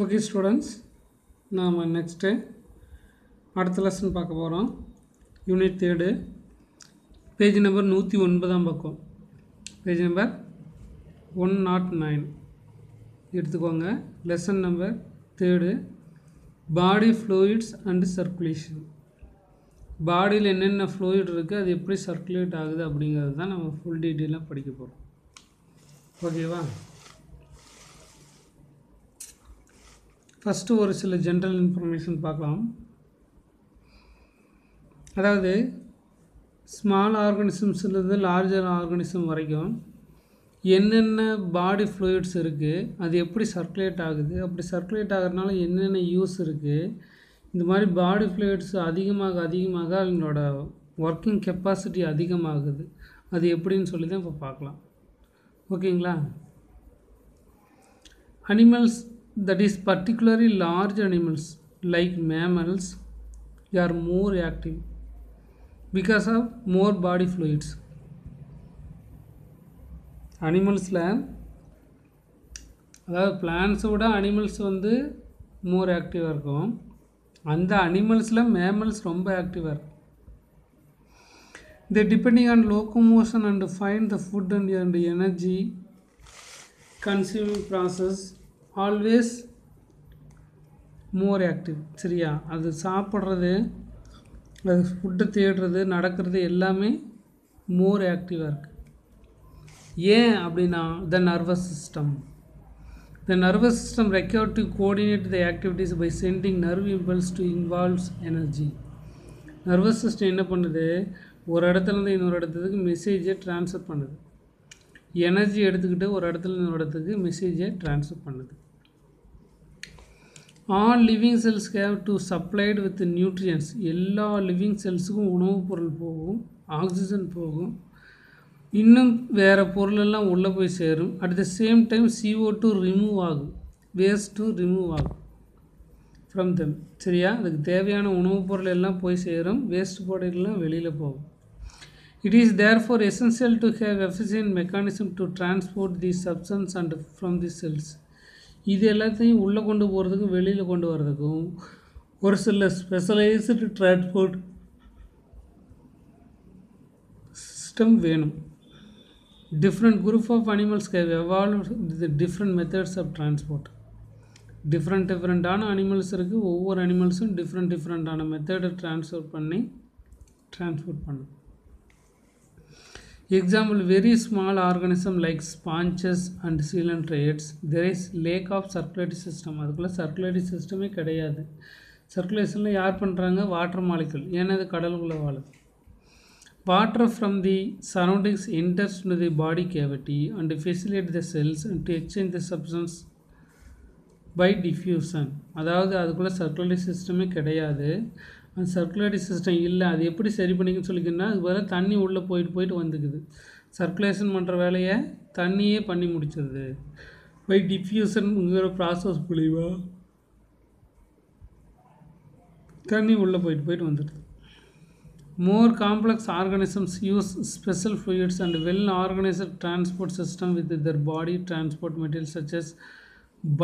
Okay students, நாம் next அடுத்த lesson பார்க்க போகிறோம். யூனிட் 3 பேஜ் நம்பர் 109 பக்கம், பேஜ் நம்பர் 109 எடுத்துக்கோங்க. Lesson number 3 body fluids and circulation. பாடியில் என்னென்ன ஃப்ளூயிட் இருக்குது, அது எப்படி சர்க்குலேட் ஆகுது அப்படிங்கிறது தான் நம்ம ஃபுல் டீட்டெயிலாக படிக்க போகிறோம். ஓகேவா? ஃபஸ்ட்டு ஒரு சில ஜென்ரல் இன்ஃபர்மேஷன் பார்க்கலாம். அதாவது ஸ்மால் ஆர்கானிசம்ஸ்லேருந்து லார்ஜர் ஆர்கானிசம் வரைக்கும் என்னென்ன பாடி ஃப்ளூயிட்ஸ் இருக்குது, அது எப்படி சர்க்குலேட் ஆகுது, அப்படி சர்க்குலேட் ஆகிறதுனால என்னென்ன யூஸ் இருக்குது, இந்த மாதிரி பாடி ஃப்ளூயிட்ஸ் அதிகமாக அவங்களோட ஒர்க்கிங் கெப்பாசிட்டி அதிகமாகுது, அது எப்படின்னு சொல்லி தான் இப்போ பார்க்கலாம். ஓகேங்களா? Animals, that is particularly large animals like mammals, are more active because of more body fluids. அனிமல்ஸில், அதாவது பிளான்ஸை விட அனிமல்ஸ் வந்து மோர் ஆக்டிவாக இருக்கும். அந்த அனிமல்ஸில் மேமல்ஸ் ரொம்ப ஆக்டிவாக இருக்கும். they depending on locomotion and find the food and energy consuming process always more active. சரியா? அது சாப்பிட்றது, அது ஃபுட்டு தேடுறது, நடக்கிறது எல்லாமே மோர் ஆக்டிவாக இருக்குது. ஏன் அப்படின்னா the nervous system required to coordinate the activities by sending nerve impulse to involves energy. Nervous system என்ன பண்ணுது, ஒரு இடத்துலேருந்து இன்னொரு இடத்துக்கு மெசேஜை ட்ரான்ஸ்ஃபர் பண்ணுது. எனர்ஜி எடுத்துக்கிட்டு ஒரு இடத்துல இன்னொரு இடத்துக்கு மெசேஜை ட்ரான்ஸ்ஃபர் பண்ணுது. All living cells have to supplied with nutrients. எல்லா லிவிங் செல்ஸுக்கும் உணவுப் பொருள் போகும், ஆக்சிஜன் போகும், இன்னும் வேறு பொருளெல்லாம் உள்ளே போய் சேரும். At the same time CO2 remove ஆகும், வேஸ்ட்டு ரிமூவ் ஆகும் ஃப்ரம் தெம். சரியா? அதுக்கு தேவையான உணவுப் பொருள் எல்லாம் போய் சேரும், வேஸ்ட் பொருளெல்லாம் வெளியில் போகும். It is therefore essential to have efficient mechanism to transport these substance and from the cells. இது எல்லாத்தையும் உள்ளே கொண்டு போகிறதுக்கும் வெளியில் கொண்டு வர்றதுக்கும் ஒரு சில ஸ்பெஷலைஸ்டு டிரான்ஸ்போர்ட் சிஸ்டம் வேணும். Different group of animals have evolved the different methods of transport. டிஃப்ரெண்ட்டான அனிமல்ஸ் இருக்குது. ஒவ்வொரு அனிமல்ஸும் டிஃப்ரெண்ட்டான மெத்தடை ட்ரான்ஸ்போர்ட் பண்ணும். Example, very small organism like sponges and coelenterate, there is lack of circulatory system. அதுக்குள்ள சர்க்குலேட்டரி சிஸ்டமே கிடையாது. சர்க்குலேஷனில் யார் பண்ணுறாங்க? Water molecule. ஏன்னா அது கடலுக்குள்ளே வாழுது. Water from the surroundings enters into the body cavity and facilitate the cells and to exchange the substance by diffusion. அதாவது அதுக்குள்ளே சர்க்குலேட்டரி சிஸ்டமே கிடையாது. அந்த சர்க்குலேட்டரி சிஸ்டம் இல்லை. அது எப்படி சரி பண்ணிக்கன்னு சொல்லிக்கின்னா, அது பதிலாக தண்ணி உள்ளே போயிட்டு வந்துக்குது. சர்க்குலேஷன் பண்ணுற வேலையை தண்ணியே பண்ணி முடிச்சிருது. பை டிஃப்யூஷனுங்கிற ப்ராசஸ் மூலிமா தண்ணி உள்ளே போயிட்டு வந்துடுது. More complex organisms use special fluids and well organised transport system with their body transport material such as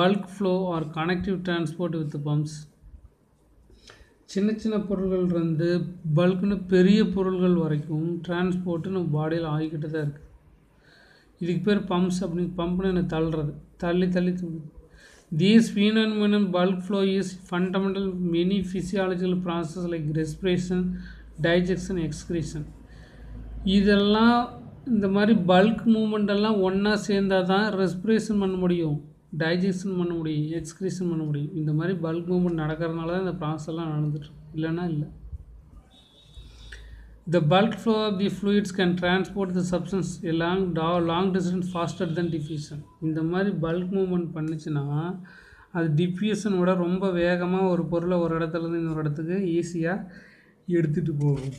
bulk flow or connective transport with pumps. சின்ன பொருள்கள் இருந்து பல்க்னு பெரிய பொருள்கள் வரைக்கும் டிரான்ஸ்போர்ட்டு நம்ம பாடியில் ஆகிக்கிட்டு தான் இருக்குது. இதுக்கு பேர் பம்ப்ஸ். அப்படின்னு பம்ப்னு என்ன தள்ளுறது, தள்ளி these phenomenon bulk flow is fundamental many physiological process like respiration, digestion, excretion. இதெல்லாம் இந்த மாதிரி பல்க் மூமெண்டெல்லாம் ஒன்றா சேர்ந்தால் தான் ரெஸ்பிரேஷன் பண்ண முடியும், டைஜஷன் பண்ண முடியும், எக்ஸ்கிரீஷன் பண்ண முடியும். இந்த மாதிரி பல்க் மூவ்மெண்ட் நடக்கிறதுனால தான் இந்த ப்ராசஸ் எல்லாம் நடந்துட்டு, இல்லைன்னா இல்லை. The bulk flow of the fluids can transport the substance a long distance faster than diffusion. இந்த மாதிரி பல்க் மூவ்மெண்ட் பண்ணிச்சுன்னா அது டிஃப்யூஷனோட ரொம்ப வேகமாக ஒரு பொருளை ஒரு இடத்துலேருந்து இன்னொரு இடத்துக்கு ஈஸியாக எடுத்துகிட்டு போகும்.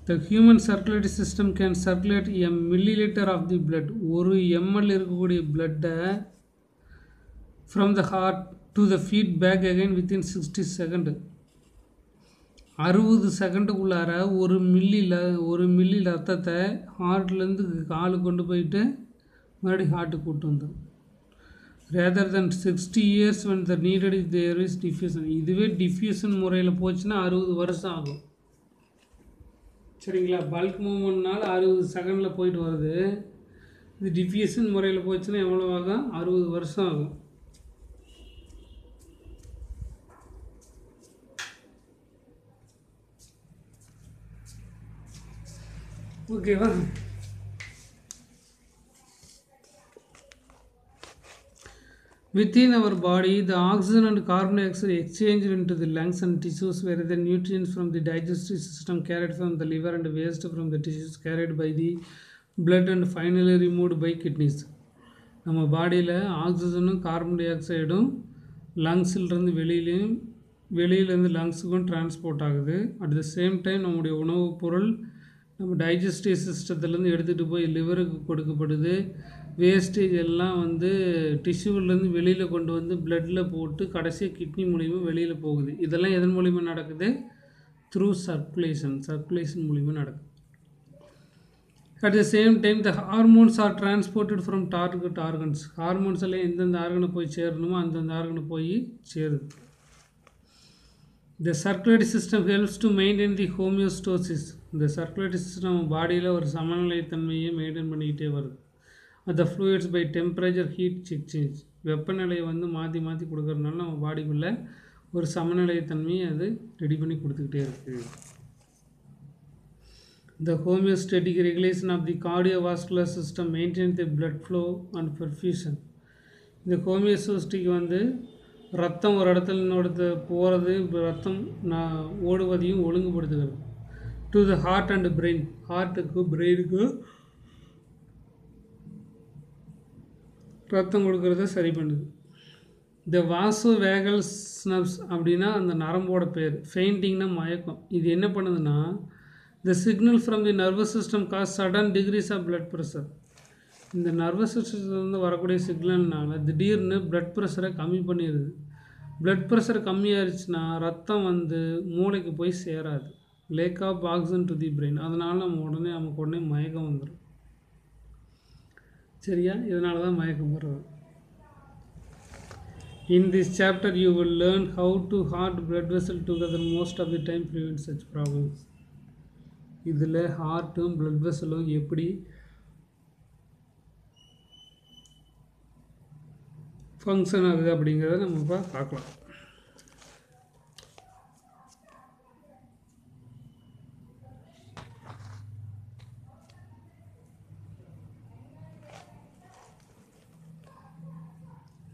The human circulatory system can circulate a milliliter of the blood. ஒரு ml இருக்கக்கூடிய blood from the heart to the feet back again within 60 seconds. 60 செகண்டுக்குள்ளார 1 milli ரத்தத்தை ஹார்ட்லேருந்து காலு கொண்டு போயிட்டு மறுபடியும் ஹார்ட்டுக்கு கூட்டு வந்துடும். Rather then 60 years when the needed is there is diffusion. இதுவே டிஃப்யூஷன் முறையில் போச்சுன்னா 60 வருஷம் ஆகும். சரிங்களா? பல்க் மூவ்மெண்ட்னால 60 செகண்டில் போயிட்டு வருது. இது டிஃப்யூஷன் முறையில் போச்சுன்னா எவ்வளோ ஆகும்? 60 வருஷம் ஆகும். ஓகேவா? Within our body, the oxygen and carbon dioxide exchanged into the lungs and tissues, where the nutrients from the digestive system carried from the liver and waste from the tissues carried by the blood and finally removed by kidneys. நம்ம பாடியில் ஆக்சிஜனும் carbon tie ஆக்சைடும் லங்ஸிலிருந்து வெளியிலேருந்து லங்ஸுக்கும் transport ஆகுது. At the same time நம்முடைய உணவுப் பொருள் நம்ம digestive சிஸ்டத்துலேருந்து எடுத்துகிட்டு போய் லிவருக்கு கொடுக்கப்படுது. வேஸ்டேஜ் எல்லாம் டிஷ்யூவிலேருந்து வெளியில் கொண்டு வந்து பிளட்டில் போட்டு கடைசியாக கிட்னி மூலிமா வெளியில் போகுது. இதெல்லாம் எதன் மூலிமா நடக்குது? த்ரூ சர்க்குலேஷன் மூலிமா நடக்குது. At the same time the hormones R transported from target organs. Hormones எல்லாம் எந்தெந்த ஆர்கனை போய் சேரணுமோ அந்தந்த ஆர்கனை போய் சேருது. The circulatory system helps to maintain the homeostasis. இந்த circulatory system நம்ம பாடியில் ஒரு சமநிலைத்தன்மையை மெயின்டைன் பண்ணிக்கிட்டே வருது. the fluids by temperature heat exchange. வெப்பநிலையை மாற்றி கொடுக்கறதுனால நம்ம பாடிக்குள்ளே ஒரு சமநிலைத்தன்மையை அது ரெடி பண்ணி கொடுத்துக்கிட்டே இருக்குது. The homeostatic regulation of the cardiovascular system maintains the blood flow and perfusion. இந்த ஹோமியோஸ்டாட்டிக் ரத்தம் ஒரு இடத்துல இன்னொரு போகிறது, ரத்தம் ஓடுவதையும் ஒழுங்குபடுத்துகிறது. To the heart and brain, ஹார்ட்டுக்கு பிரெயினுக்கு ரத்தம் கொடுக்கறத சரி பண்ணுது. த வாசோ வேகல் ஸ்னப்ஸ் அப்படின்னா அந்த நரம்போட பேர். ஃபெயிண்டிங்னா மயக்கம். இது என்ன பண்ணுதுன்னா, the signal from the nervous system cause sudden decrease of blood pressure. இந்த நர்வஸ் சிஸ்டத்துலேருந்து வரக்கூடிய சிக்னல்னால திடீர்னு பிளட் ப்ரெஷரை கம்மி பண்ணிடுது. பிளட் ப்ரெஷர் கம்மியாகிடுச்சுன்னா ரத்தம் மூளைக்கு போய் சேராது. Lack of oxygen to the brain. அதனால் நமக்கு உடனே மயக்கம் வந்துடும். சரியா? இதனால தான் மயக்கம் வர்றது. In this chapter you will learn how to heart blood vessel together most of the time prevent such problems. இதில் ஹார்ட்டும் blood vesselம் எப்படி ஃபங்க்ஷன் ஆகுது அப்படிங்கிறத நம்ம பார்க்கலாம்.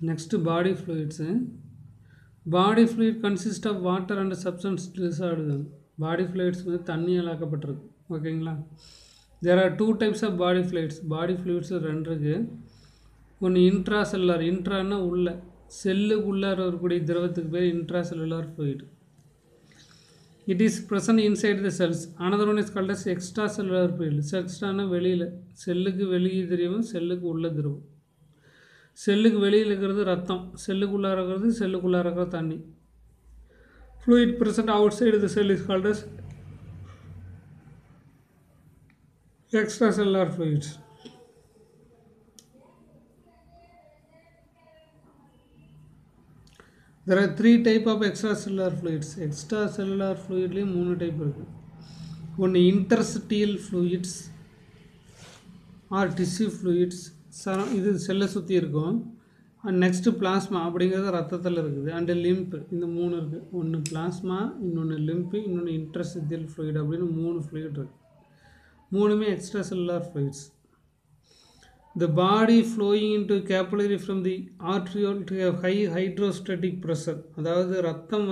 Next, body fluids. Body fluid consists of water and substance dissolved. Body fluids தண்ணியால் ஆக்கப்பட்டிருக்கு. ஓகேங்களா? There are two types of body fluids. Body fluids ரெண்டு இருக்குது. ஒன்று இன்ட்ரா செல்லுலார். இன்ட்ரான்னா உள்ள செல்லுக்குள்ளார இருக்கக்கூடிய திரவத்துக்கு பேர் intra cellular fluid. It is present inside the cells. Another one is called as extra cellular fluid. எக்ஸ்ட்ரானா வெளியில், செல்லுக்கு வெளியே திரவம், செல்லுக்கு உள்ள திரவம். செல்லுக்கு வெளியில் இருக்கிறது ரத்தம், செல்லுக்குள்ளார இருக்கிறது செல்லுக்குள்ளார இருக்கிற தண்ணி. Fluid present outside the cell is called as extra cellular fluids. There are three types of extracellular fluids. Extracellular fluidலேயே 3 டைப் இருக்குது. ஒன்று interstitial fluids or tissue fluids. இது செல்லை சுற்றி இருக்கும். நெக்ஸ்ட்டு பிளாஸ்மா அப்படிங்கிறது ரத்தத்தில் இருக்குது. And lymph. இந்த 3 இருக்குது. ஒன்று பிளாஸ்மா, இன்னொன்று லிம்ப்பு, இன்னொன்று interstitial fluid அப்படின்னு 3 fluid இருக்குது. 3மே extracellular fluids. The body flowing into capillary from the arteriole to have high hydrostatic pressure. அதாவது ரத்தம்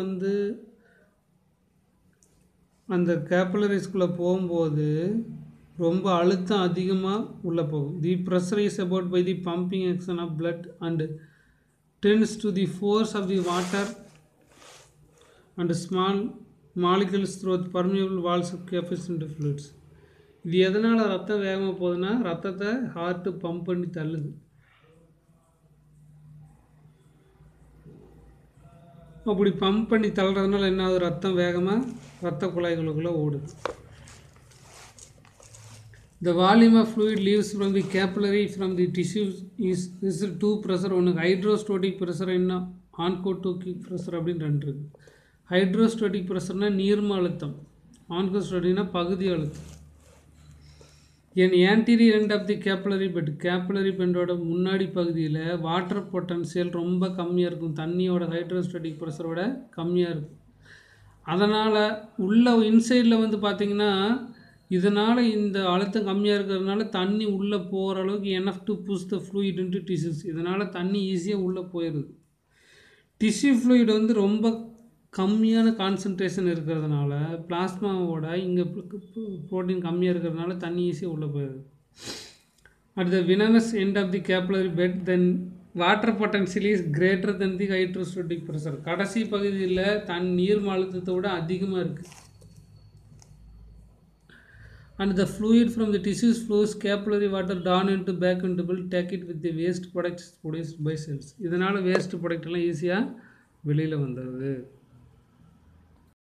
அந்த கேபிலரிஸ்குள்ளே போகும்போது ரொம்ப அழுத்தம் அதிகமாக உள்ளே போகும். The pressure is about by the pumping action of blood and tends to the force of the water and small molecules through permeable walls of capillary fluids. இது எதனால் ரத்தம் வேகமாக போகுதுன்னா, ரத்தத்தை ஹார்ட்டு பம்ப் பண்ணி தள்ளுது. அப்படி பம்ப் பண்ணி தள்ளுறதுனால என்ன ஆகுது, ரத்தம் வேகமாக ரத்த குழாய்களுக்குள்ளே ஓடுது. The volume of fluid leaves from the capillary from the tissues is two pressure. ஒன்று ஹைட்ரோஸ்டோட்டிக் ப்ரெஷர், இன்னும் ஆன்கோடோக்கிக் ப்ரெஷர் அப்படின்னு ரெண்டு இருக்குது. ஹைட்ரோஸ்டோட்டிக் ப்ரெஷர்னால் நீர்ம அழுத்தம், ஆன்கோஸ்டோட்டிக்னா பகுதி அழுத்தம். என் anterior end of the capillary bed, கேப்புலரி பெண்டோட முன்னாடி பகுதியில் வாட்டர் பொட்டன்சியல் ரொம்ப கம்மியாக இருக்கும், தண்ணியோட ஹைட்ரோஸ்டோட்டிக் ப்ரெஷரோட கம்மியாக இருக்கும். அதனால் உள்ள இன்சைடில் வந்து பார்த்திங்கன்னா இதனால் இந்த அழுத்தம் கம்மியாக இருக்கிறதுனால தண்ணி உள்ளே போகிற அளவுக்கு enough to push the fluid into tissues. இதனால் தண்ணி ஈஸியாக உள்ளே போயிடுது. டிஷ்யூ ஃப்ளூயிட் வந்து ரொம்ப கம்மியான கான்சன்ட்ரேஷன் இருக்கிறதுனால பிளாஸ்மாவோட இங்கே ப்ரோட்டீன் கம்மியாக இருக்கிறதுனால தண்ணி ஈஸியாக உள்ளே போயிடுது. At the venous end of the capillary bed then water potential is greater than the hydrostatic pressure. கடைசி பகுதியில் நீர்ம அழுத்தத்தை விட அதிகமாக இருக்குது. And the fluid from the tissues flows capillary water down into back into build, take it with the waste products produced by cells. இதனால் waste product எல்லாம் ஈஸியாக வெளியில் வந்துடுது.